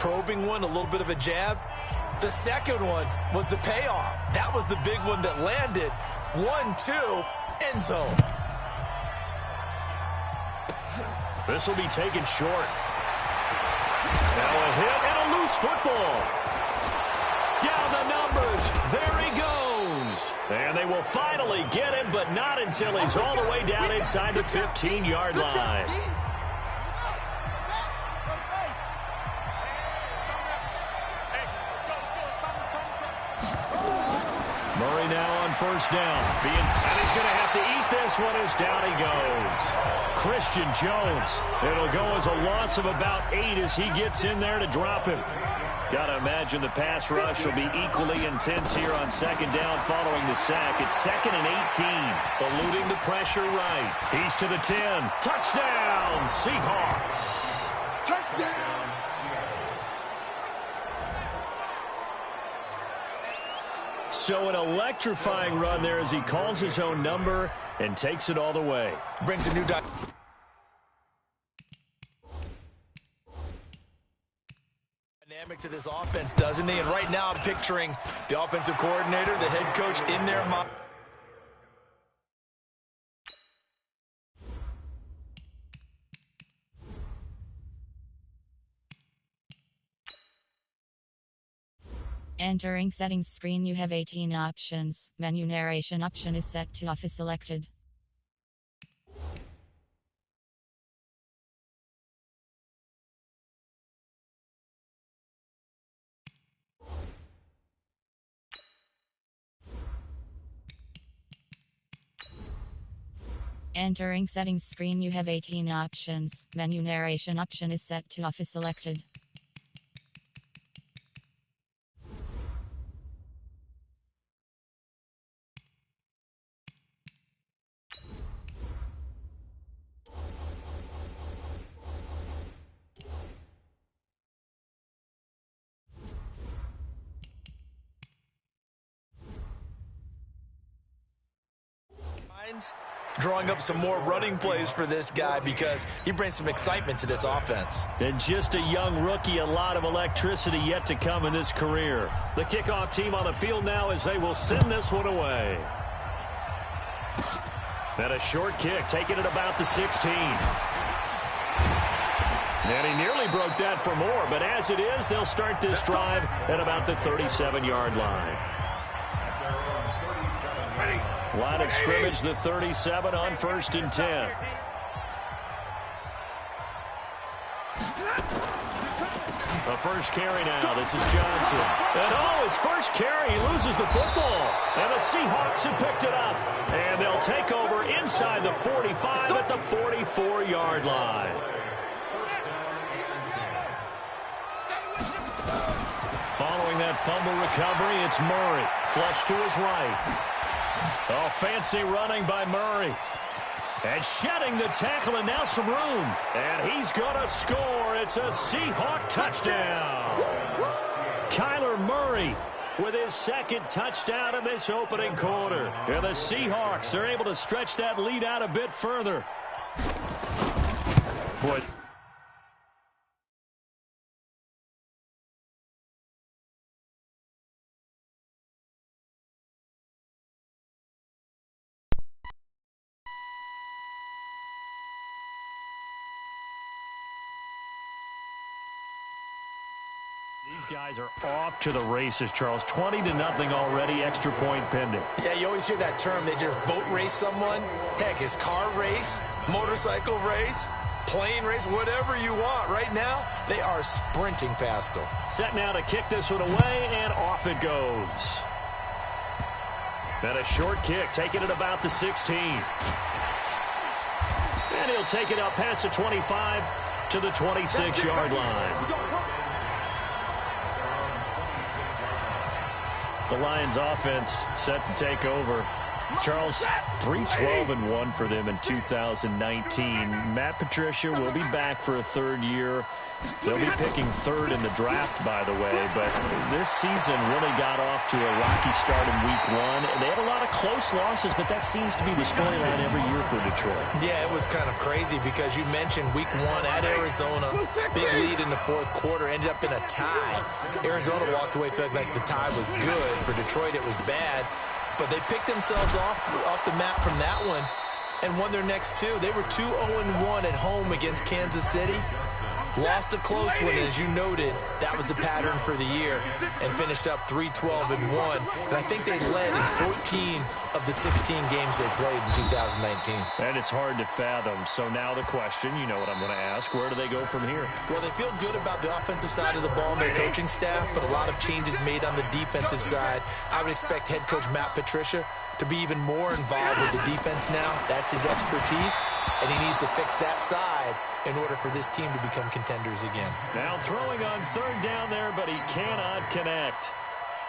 probing one, a little bit of a jab. The second one was the payoff. That was the big one that landed. 1-2, end zone. This will be taken short. Now a hit and a loose football. Down the numbers. There he goes. And they will finally get him, but not until he's all the way down inside the 15-yard line. Murray now on first down. And he's going to have to eat this one as down he goes. Christian Jones. It'll go as a loss of about 8 as he gets in there to drop him. Got to imagine the pass rush will be equally intense here on second down following the sack. It's 2nd and 18. Eluding the pressure right. He's to the 10. Touchdown, Seahawks. Touchdown. So an electrifying run there as he calls his own number and takes it all the way. Brings a new dynamic to this offense, doesn't he? And right now I'm picturing the offensive coordinator, the head coach in their mind. Entering settings screen, you have 18 options. Menu narration option is set to off is selected. Entering settings screen, you have 18 options. Menu narration option is set to off is selected. Drawing up some more running plays for this guy because he brings some excitement to this offense. And just a young rookie, a lot of electricity yet to come in this career. The kickoff team on the field now as they will send this one away. And a short kick, taking it about the 16. And he nearly broke that for more, but as it is, they'll start this drive at about the 37-yard line. Line of scrimmage, the 37 on 1st and 10. A first carry now. This is Johnson. And his first carry, he loses the football. And the Seahawks have picked it up. And they'll take over inside the 45 at the 44-yard line. Following that fumble recovery, it's Murray. Flush to his right. Oh, fancy running by Murray. And shedding the tackle, and now some room. And he's going to score. It's a Seahawk touchdown. Kyler Murray with his second touchdown in this opening quarter. And the Seahawks are able to stretch that lead out a bit further. Boy. These guys are off to the races, Charles. 20-0 already, extra point pending. Yeah, you always hear that term. They just boat race someone. Heck, it's car race, motorcycle race, plane race, whatever you want. Right now, they are sprinting past them. Set now to kick this one away, and off it goes. And a short kick, taking it about the 16. And he'll take it up past the 25 to the 26-yard line. The Lions offense set to take over Charles, 3-12-1 for them in 2019. Matt Patricia will be back for a third year. They'll be picking third in the draft, by the way, but this season really got off to a rocky start in week one. They had a lot of close losses, but that seems to be the storyline every year for Detroit. Yeah, it was kind of crazy because you mentioned week one at Arizona, big lead in the fourth quarter, ended up in a tie. Arizona walked away feeling like the tie was good. For Detroit, it was bad, but they picked themselves off the map from that one and won their next two. They were 2-0-1 at home against Kansas City. Lost a close one, and as you noted, that was the pattern for the year, and finished up 3-12-1. And I think they led in 14 of the 16 games they played in 2019. And it's hard to fathom. So now the question, you know what I'm going to ask, where do they go from here? Well, they feel good about the offensive side of the ball and their coaching staff, but a lot of changes made on the defensive side. I would expect head coach Matt Patricia to be even more involved with the defense now. That's his expertise, and he needs to fix that side in order for this team to become contenders again. Now throwing on third down there, but he cannot connect.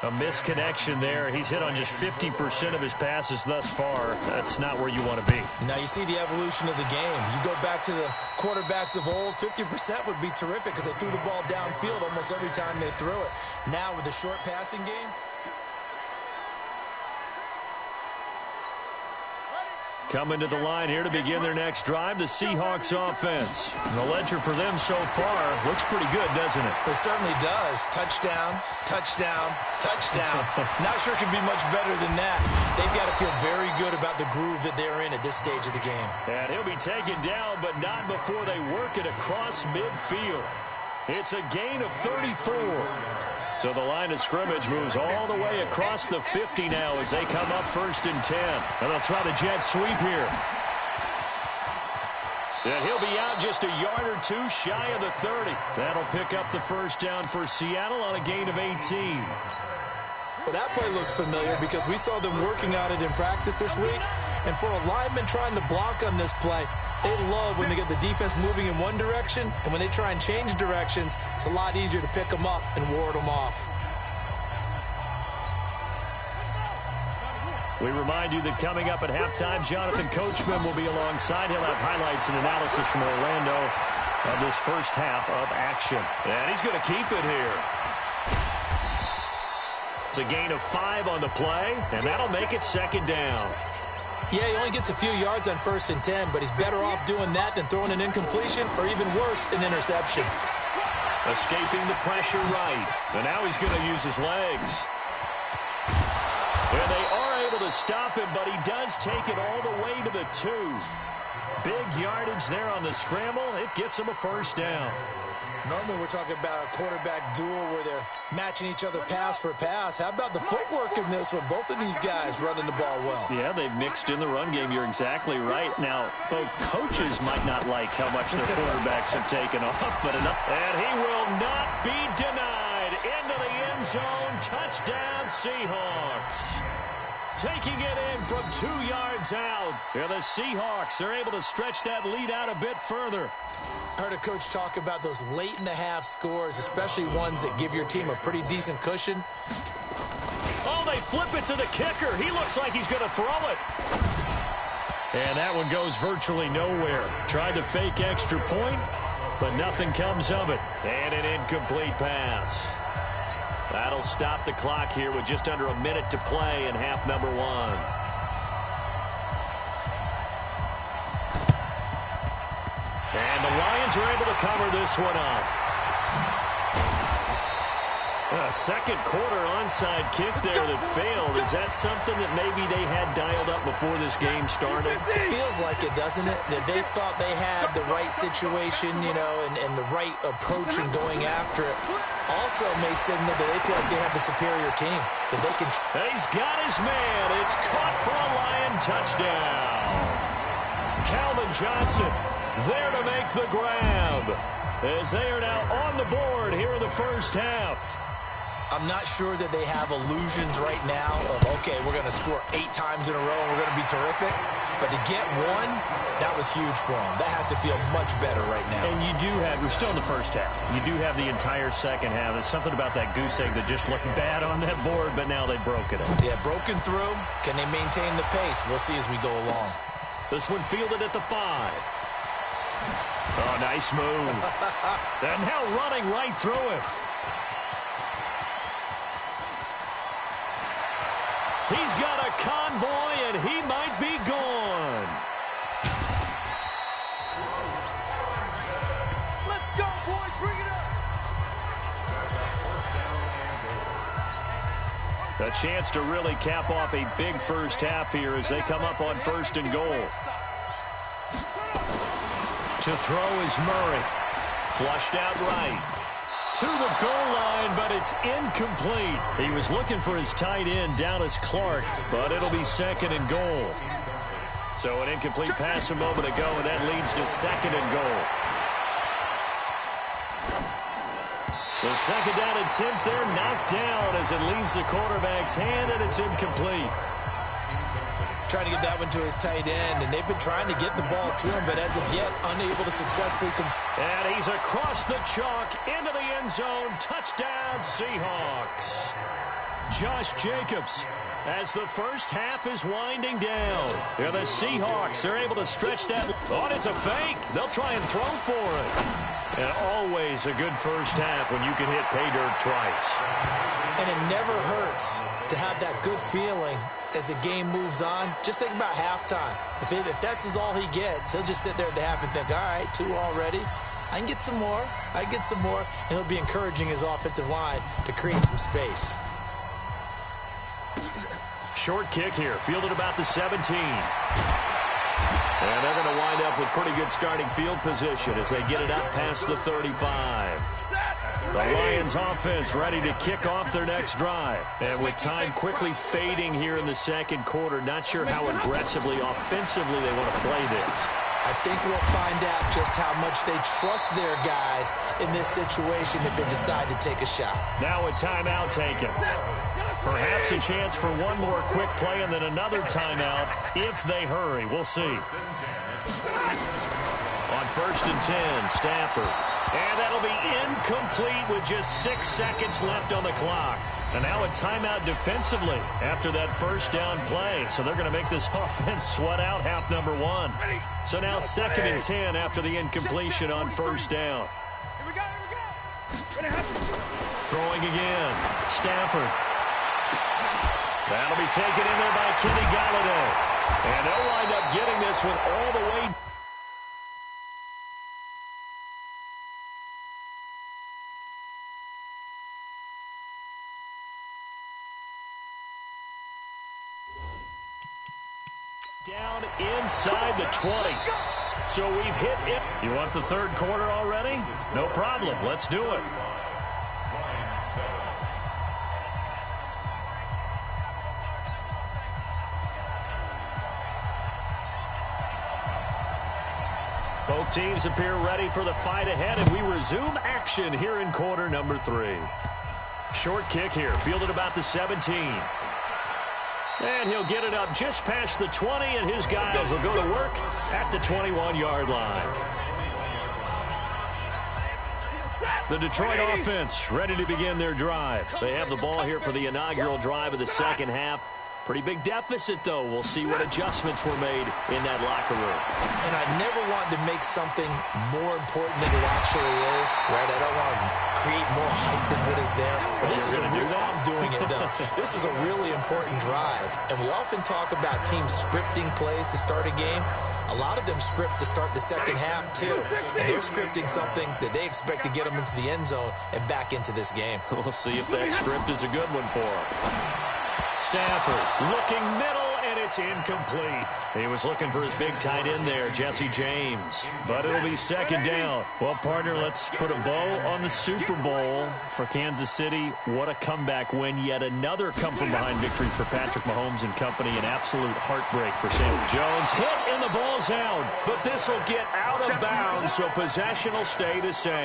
A misconnection there. He's hit on just 50% of his passes thus far. That's not where you want to be. Now you see the evolution of the game. You go back to the quarterbacks of old, 50% would be terrific because they threw the ball downfield almost every time they threw it. Now with the short passing game, coming to the line here to begin their next drive, the Seahawks offense. The ledger for them so far looks pretty good, doesn't it? It certainly does. Touchdown, touchdown, touchdown. Not sure it can be much better than that. They've got to feel very good about the groove that they're in at this stage of the game. And he'll be taken down, but not before they work it across midfield. It's a gain of 34. So the line of scrimmage moves all the way across the 50 now as they come up 1st and 10. And they'll try the jet sweep here. And he'll be out just a yard or two shy of the 30. That'll pick up the first down for Seattle on a gain of 18. Well, that play looks familiar because we saw them working on it in practice this week. And for a lineman trying to block on this play, they love when they get the defense moving in one direction, and when they try and change directions, it's a lot easier to pick them up and ward them off. We remind you that coming up at halftime, Jonathan Coachman will be alongside. He'll have highlights and analysis from Orlando of this first half of action. And he's going to keep it here. It's a gain of 5 on the play, and that'll make it 2nd down. Yeah, he only gets a few yards on 1st and 10, but he's better off doing that than throwing an incompletion or even worse, an interception. Escaping the pressure right. And now he's going to use his legs. And they are able to stop him, but he does take it all the way to the 2. Big yardage there on the scramble. It gets him a first down. Normally we're talking about a quarterback duel where they're matching each other pass for pass. How about the footwork in this one? Both of these guys running the ball well. Yeah, they've mixed in the run game. You're exactly right. Now, both coaches might not like how much their quarterbacks have taken off, but enough. And he will not be denied. Into the end zone. Touchdown, Seahawks. Taking it in from 2 yards out. Here the Seahawks are able to stretch that lead out a bit further. I heard a coach talk about those late-in-the-half scores, especially ones that give your team a pretty decent cushion. Oh, they flip it to the kicker. He looks like he's going to throw it. And that one goes virtually nowhere. Tried to fake extra point, but nothing comes of it. And an incomplete pass. That'll stop the clock here with just under a minute to play in half number 1. And the Lions are able to cover this one up. A second quarter onside kick there that failed. Is that something that maybe they had dialed up before this game started? It feels like it, doesn't it? That they thought they had the right situation, you know, and the right approach in going after it. Also may signal that they feel like they have the superior team. That they can... He's got his man. It's caught for a Lion touchdown. Calvin Johnson there to make the grab. As they are now on the board here in the first half. I'm not sure that they have illusions right now of, okay, we're going to score 8 times in a row and we're going to be terrific. But to get one, that was huge for him. That has to feel much better right now. And you do have, we're still in the first half. You do have the entire second half. There's something about that goose egg that just looked bad on that board, but now they've broken it. Yeah, broken through. Can they maintain the pace? We'll see as we go along. This one fielded at the 5. Oh, nice move. And now running right through it. He's got a convoy, and he might be gone. Let's go, boys. Bring it up. A chance to really cap off a big first half here as they come up on 1st and goal. To throw is Murray. Flushed out right. To the goal line, but it's incomplete. He was looking for his tight end, Dallas Clark, but it'll be 2nd and goal. So an incomplete pass a moment ago, and that leads to 2nd and goal. The 2nd down attempt there knocked down as it leaves the quarterback's hand, and it's incomplete. Trying to get that one to his tight end, and they've been trying to get the ball to him, but as of yet, unable to successfully And he's across the chalk into the end zone. Touchdown, Seahawks. Josh Jacobs, as the first half is winding down. Here the Seahawks are able to stretch that. Oh, it's a fake. They'll try and throw for it. And always a good first half when you can hit pay dirt twice. And it never hurts to have that good feeling as the game moves on. Just think about halftime. If that's all he gets, he'll just sit there at the half and think, all right, 2 already. I can get some more. I can get some more. And he'll be encouraging his offensive line to create some space. Short kick here, fielded about the 17. And they're going to wind up with pretty good starting field position as they get it up past the 35. The Lions offense ready to kick off their next drive. And with time quickly fading here in the 2nd quarter, not sure how aggressively, offensively they want to play this. I think we'll find out just how much they trust their guys in this situation if they decide to take a shot. Now a timeout taken. Perhaps a chance for one more quick play and then another timeout if they hurry. We'll see. On 1st and 10, Stafford. And that'll be incomplete with just 6 seconds left on the clock. And now a timeout defensively after that first down play. So they're going to make this offense sweat out half number 1. So now 2nd and 10 after the incompletion on 1st down. Throwing again. Stafford. That'll be taken in there by Kenny Galladay. And they'll wind up getting this one all the way. Down inside the 20. So we've hit it. You want the 3rd quarter already? No problem. Let's do it. Both teams appear ready for the fight ahead, and we resume action here in quarter number 3. Short kick here, fielded about the 17. And he'll get it up just past the 20, and his guys will go to work at the 21-yard line. The Detroit offense ready to begin their drive. They have the ball here for the inaugural drive of the 2nd half. Pretty big deficit, though. We'll see what adjustments were made in that locker room. And I never want to make something more important than it actually is, right? I don't want to create more hype than what is there. But this is I'm doing it, though. This is a really important drive. And we often talk about teams scripting plays to start a game. A lot of them script to start the 2nd half, too. And they're scripting something that they expect to get them into the end zone and back into this game. We'll see if that script is a good one for them. Stafford looking middle, and it's incomplete. He was looking for his big tight end there, Jesse James. But it'll be 2nd down. Well, partner, let's put a bow on the Super Bowl for Kansas City. What a comeback win. Yet another come-from-behind victory for Patrick Mahomes and company. An absolute heartbreak for Samuel Jones. Hit, and the ball's out. But this will get out of bounds, so possession will stay the same.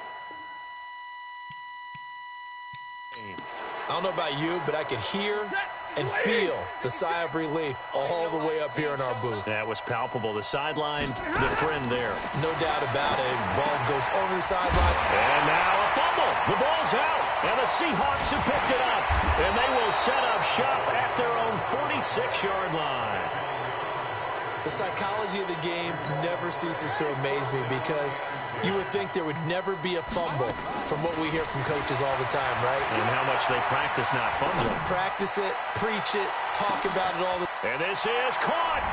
I don't know about you, but I could hear and feel the sigh of relief all the way up here in our booth. That was palpable. The sideline, the friend there. No doubt about it. Ball goes over the sideline. And now a fumble. The ball's out. And the Seahawks have picked it up. And they will set up shop at their own 46-yard line. The psychology of the game never ceases to amaze me because you would think there would never be a fumble from what we hear from coaches all the time, right? And how much they practice not fumbling. Practice it, preach it, talk about it all the time. And this is caught.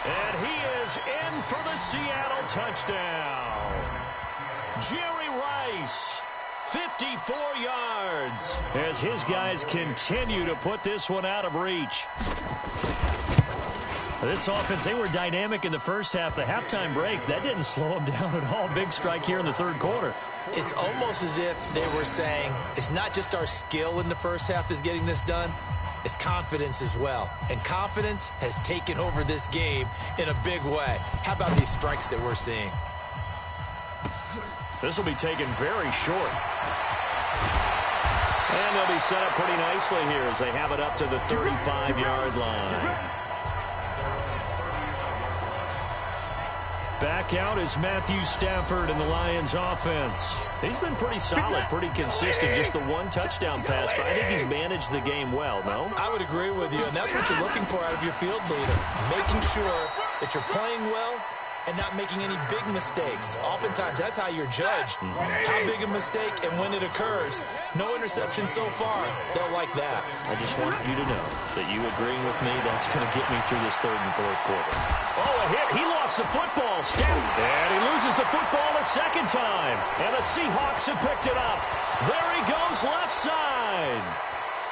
And he is in for the Seattle touchdown. Jerry Rice, 54 yards, as his guys continue to put this one out of reach. This offense, they were dynamic in the first half. The halftime break, that didn't slow them down at all. Big strike here in the third quarter. It's almost as if they were saying, it's not just our skill in the first half that's getting this done, it's confidence as well. And confidence has taken over this game in a big way. How about these strikes that we're seeing? This will be taken very short. And they'll be set up pretty nicely here as they have it up to the 35-yard line. Back out is Matthew Stafford in the Lions offense. He's been pretty solid, pretty consistent. Just the one touchdown pass, but I think he's managed the game well, no? I would agree with you, and that's what you're looking for out of your field leader. Making sure that you're playing well and not making any big mistakes. Oftentimes, that's how you're judged. How big a mistake and when it occurs. No interception so far. They'll like that. I just want you to know that you agreeing with me, that's going to get me through this third and fourth quarter. Oh, a hit. He lost the football. And he loses the football a second time. And the Seahawks have picked it up. There he goes left side.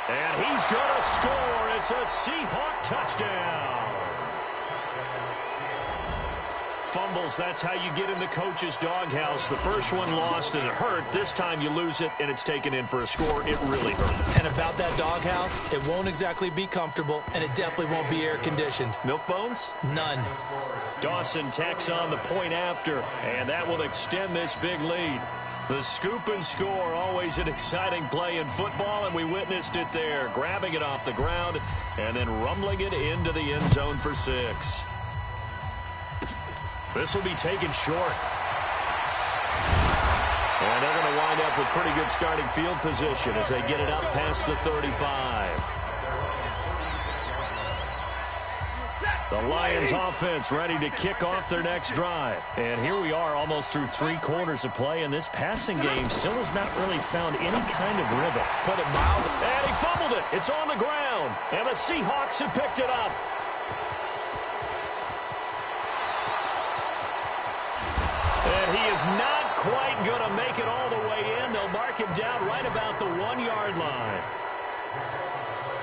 And he's going to score. It's a Seahawk touchdown. Fumbles, that's how you get in the coach's doghouse. The first one lost and it hurt. This time you lose it and it's taken in for a score. It really hurt. And about that doghouse, it won't exactly be comfortable and it definitely won't be air-conditioned. Milk bones? None. Dawson tacks on the point after, and that will extend this big lead. The scoop and score, always an exciting play in football, and we witnessed it there. Grabbing it off the ground and then rumbling it into the end zone for 6. This will be taken short. And they're going to wind up with pretty good starting field position as they get it up past the 35. The Lions offense ready to kick off their next drive. And here we are almost through 3 quarters of play, and this passing game still has not really found any kind of rhythm. Put it mildly. And he fumbled it. It's on the ground. And the Seahawks have picked it up. And he is not quite going to make it all the way in. They'll mark him down right about the 1-yard line.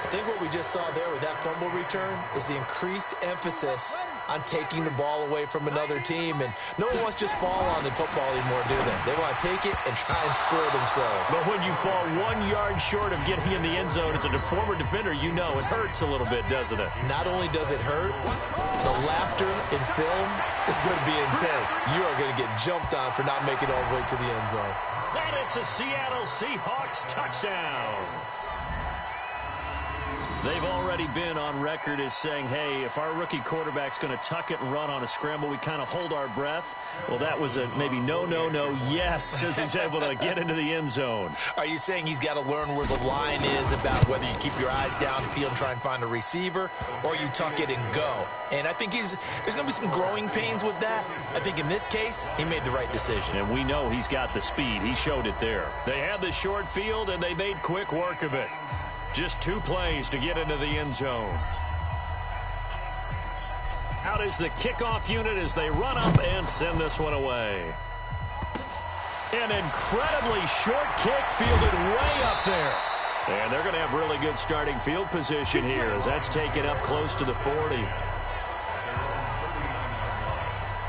I think what we just saw there with that fumble return is the increased emphasis on taking the ball away from another team. And no one wants to just fall on in football anymore, do they? They want to take it and try and score themselves. But when you fall 1 yard short of getting in the end zone as a former defender, you know it hurts a little bit, doesn't it? Not only does it hurt, the laughter in film is going to be intense. You are going to get jumped on for not making it all the way to the end zone. And it's a Seattle Seahawks touchdown. They've already been on record as saying, hey, if our rookie quarterback's going to tuck it and run on a scramble, we kind of hold our breath. Well, that was a maybe no, yes, as he's able to get into the end zone. Are you saying he's got to learn where the line is about whether you keep your eyes downfield and try and find a receiver or you tuck it and go? And I think there's going to be some growing pains with that. I think in this case, he made the right decision. And we know he's got the speed. He showed it there. They had the short field, and they made quick work of it. Just 2 plays to get into the end zone. Out is the kickoff unit as they run up and send this one away. An incredibly short kick fielded way up there. And they're going to have really good starting field position here as that's taken up close to the 40.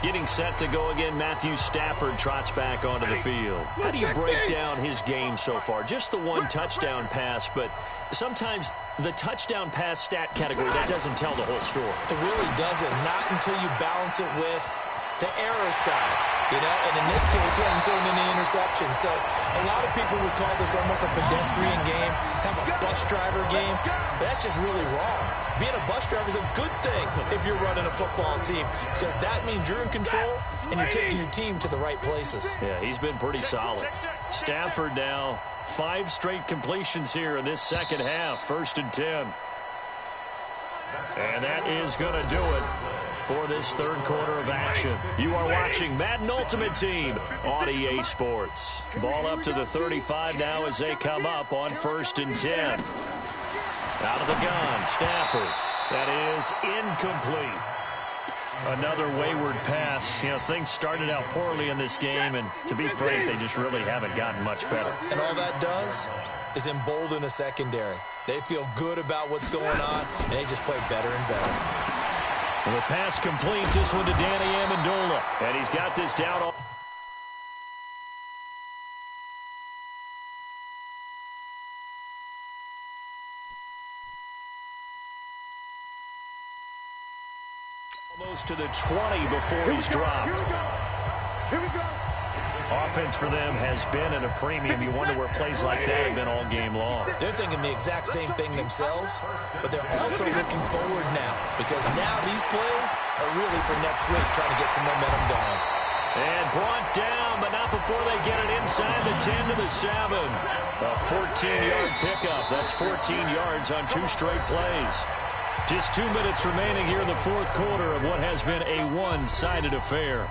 Getting set to go again, Matthew Stafford trots back onto the field. How do you break down his game so far? Just the 1 touchdown pass, but sometimes the touchdown pass stat category, that doesn't tell the whole story. It really doesn't, not until you balance it with the error side. You know, and in this case, he hasn't thrown any interceptions. So a lot of people would call this almost a pedestrian game, kind of a bus driver game. But that's just really wrong. Being a bus driver is a good thing if you're running a football team, because that means you're in control and you're taking your team to the right places. Yeah, he's been pretty solid. Stafford now, 5 straight completions here in this second half, 1st and 10. And that is going to do it for this third quarter of action. You are watching Madden Ultimate Team on EA Sports. Ball up to the 35 now as they come up on 1st and 10. Out of the gun, Stafford. That is incomplete. Another wayward pass. You know, things started out poorly in this game, and to be frank, they just really haven't gotten much better. And all that does is embolden a secondary. They feel good about what's going on, and they just play better and better. And the pass complete, this one to Danny Amendola. And he's got this down. Almost to the 20 before he's dropped. Here we go. Offense for them has been at a premium. You wonder where plays like that have been all game long. They're thinking the exact same thing themselves, but they're also looking forward now, because now these plays are really for next week, trying to get some momentum going. And brought down, but not before they get it inside the 10 to the 7. A 14-yard pickup. That's 14 yards on 2 straight plays. Just 2 minutes remaining here in the fourth quarter of what has been a one-sided affair.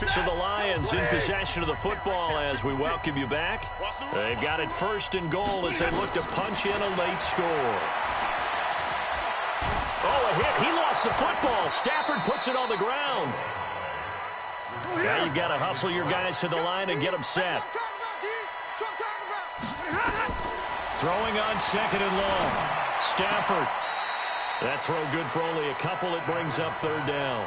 So the Lions in possession of the football as we welcome you back. They've got it 1st and goal as they look to punch in a late score. Oh, a hit. He lost the football. Stafford puts it on the ground. Now you've got to hustle your guys to the line and get them set. Throwing on 2nd and long. Stafford. That throw good for only a couple. It brings up 3rd down.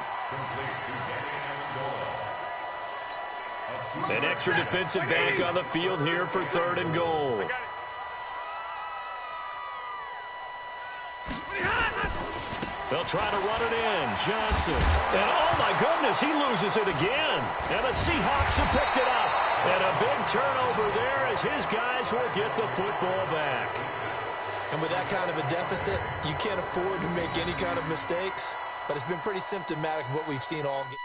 An extra defensive back on the field here for 3rd and goal. They'll try to run it in. Johnson. And oh my goodness, he loses it again. And the Seahawks have picked it up. And a big turnover there as his guys will get the football back. And with that kind of a deficit, you can't afford to make any kind of mistakes. But it's been pretty symptomatic of what we've seen all game.